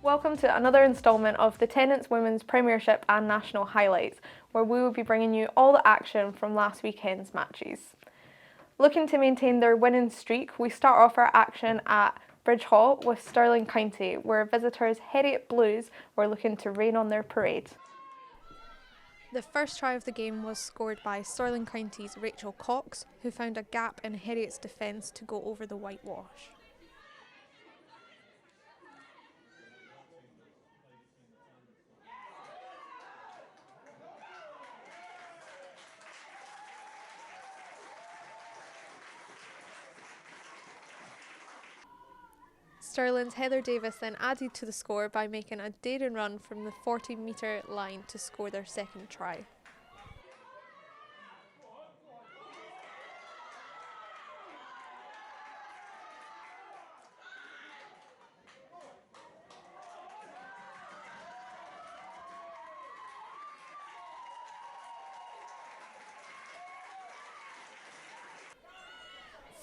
Welcome to another instalment of the Tennent's Women's Premiership and National Highlights, where we will be bringing you all the action from last weekend's matches. Looking to maintain their winning streak, we start off our action at Bridge Hall with Stirling County, where visitors Heriot Blues were looking to rain on their parade. The first try of the game was scored by Stirling County's Rachel Cox, who found a gap in Heriot's defence to go over the whitewash. Stirling's Heather Davis then added to the score by making a daring run from the 40-metre line to score their second try.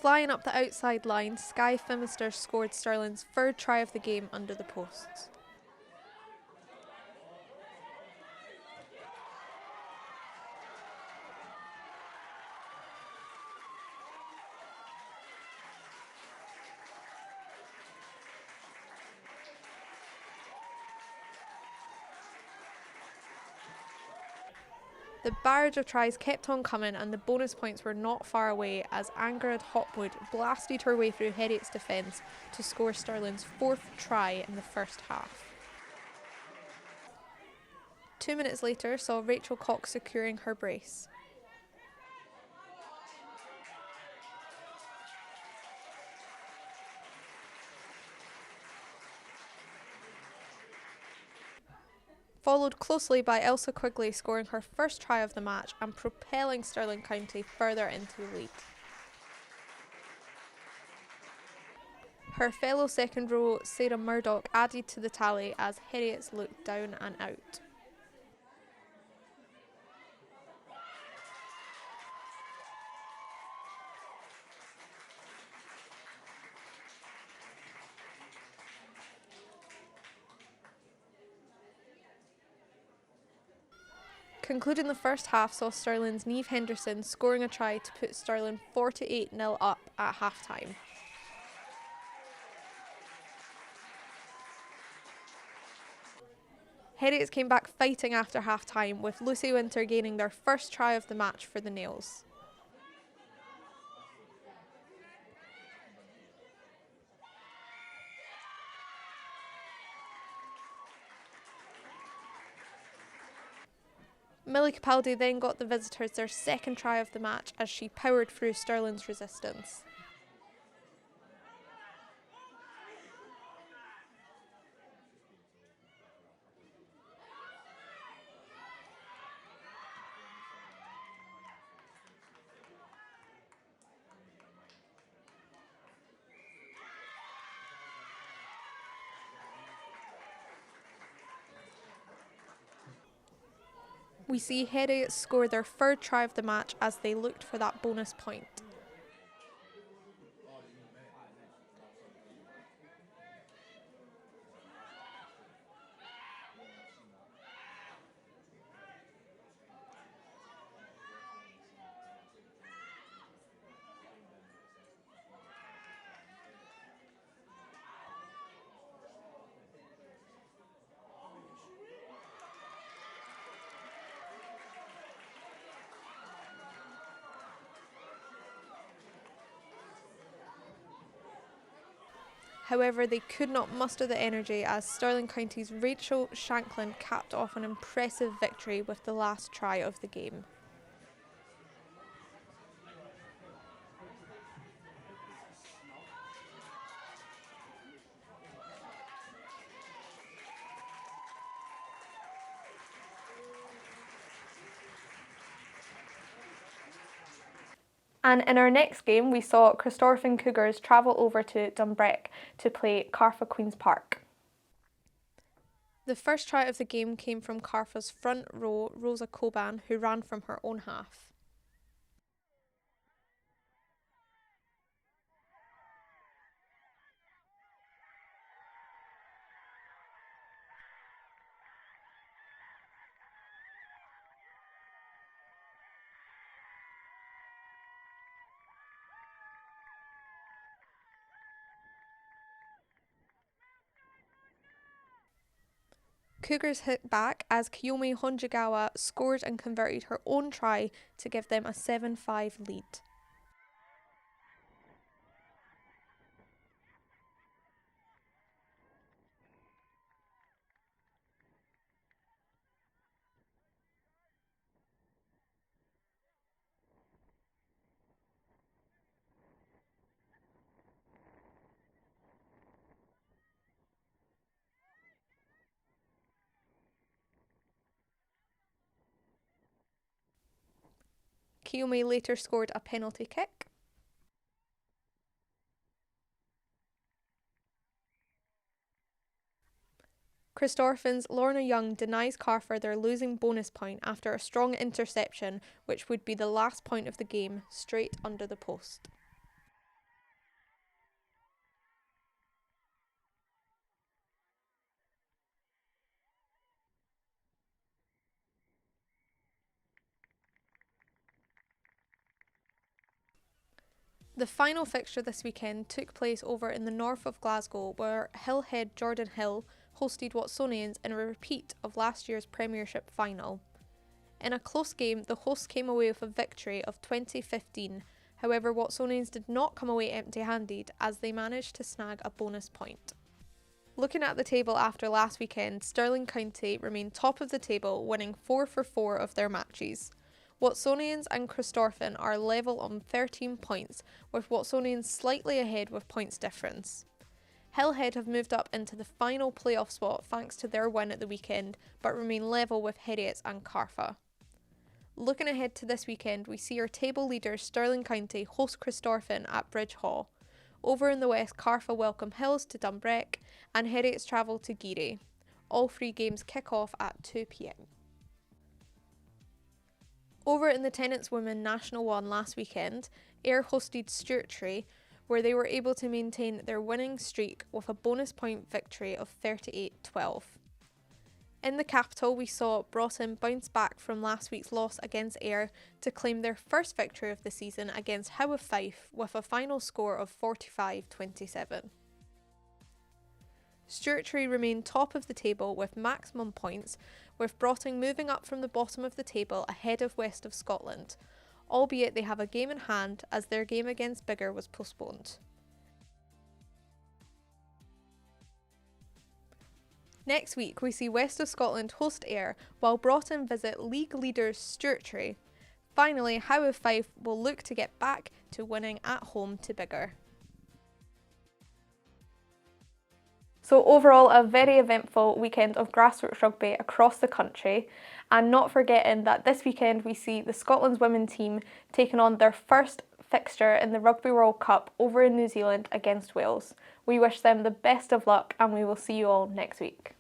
Flying up the outside line, Skye Phimister scored Stirling's third try of the game under the posts. The barrage of tries kept on coming and the bonus points were not far away as Angerad Hopwood blasted her way through Heriot's defence to score Stirling's fourth try in the first half. 2 minutes later saw Rachel Cox securing her brace. Followed closely by Elsa Quigley scoring her first try of the match and propelling Stirling County further into the lead. Her fellow second row Sarah Murdoch added to the tally as Harriet's looked down and out. Concluding the first half saw Stirling's Niamh Henderson scoring a try to put Stirling 48-0 up at half-time. Heriot came back fighting after half-time, with Lucy Winter gaining their first try of the match for the Nails. Millie Capaldi then got the visitors their second try of the match as she powered through Stirling's resistance. We see Heriot score their third try of the match as they looked for that bonus point. However, they could not muster the energy as Stirling County's Rachel Shanklin capped off an impressive victory with the last try of the game. And in our next game, we saw Corstorphine Cougars travel over to Dumbreck to play Cartha Queen's Park. The first try of the game came from Cartha's front row, Rosa Coban, who ran from her own half. Cougars hit back as Kiyomi Honjigawa scored and converted her own try to give them a 7-5 lead. Kiyomi later scored a penalty kick. Corstorphine's Lorna Young denies Cartha their losing bonus point after a strong interception, which would be the last point of the game, straight under the post. The final fixture this weekend took place over in the north of Glasgow, where Hillhead Jordan Hill hosted Watsonians in a repeat of last year's Premiership final. In a close game, the hosts came away with a victory of 20-15. However, Watsonians did not come away empty-handed as they managed to snag a bonus point. Looking at the table after last weekend, Stirling County remained top of the table, winning 4 for 4 of their matches. Watsonians and Corstorphine are level on 13 points, with Watsonians slightly ahead with points difference. Hillhead have moved up into the final playoff spot thanks to their win at the weekend, but remain level with Harriet and Cartha. Looking ahead to this weekend, we see our table leaders Stirling County host Corstorphine at Bridge Hall. Over in the west, Cartha welcome Hills to Dumbreck, and Heriot's travel to Geary. All 3 games kick off at 2 p.m. Over in the Tennent's Women National 1 last weekend, Ayr hosted Stewartry, where they were able to maintain their winning streak with a bonus point victory of 38-12. In the capital, we saw Broughton bounce back from last week's loss against Ayr to claim their first victory of the season against Howe of Fife with a final score of 45-27. Stewartry remain top of the table with maximum points, with Broughton moving up from the bottom of the table ahead of West of Scotland, albeit they have a game in hand as their game against Biggar was postponed. Next week we see West of Scotland host Ayr, while Broughton visit league leaders Stewartry. Finally, Howe of Fife will look to get back to winning at home to Biggar. So overall, a very eventful weekend of grassroots rugby across the country, and not forgetting that this weekend we see the Scotland's women team taking on their first fixture in the Rugby World Cup over in New Zealand against Wales. We wish them the best of luck, and we will see you all next week.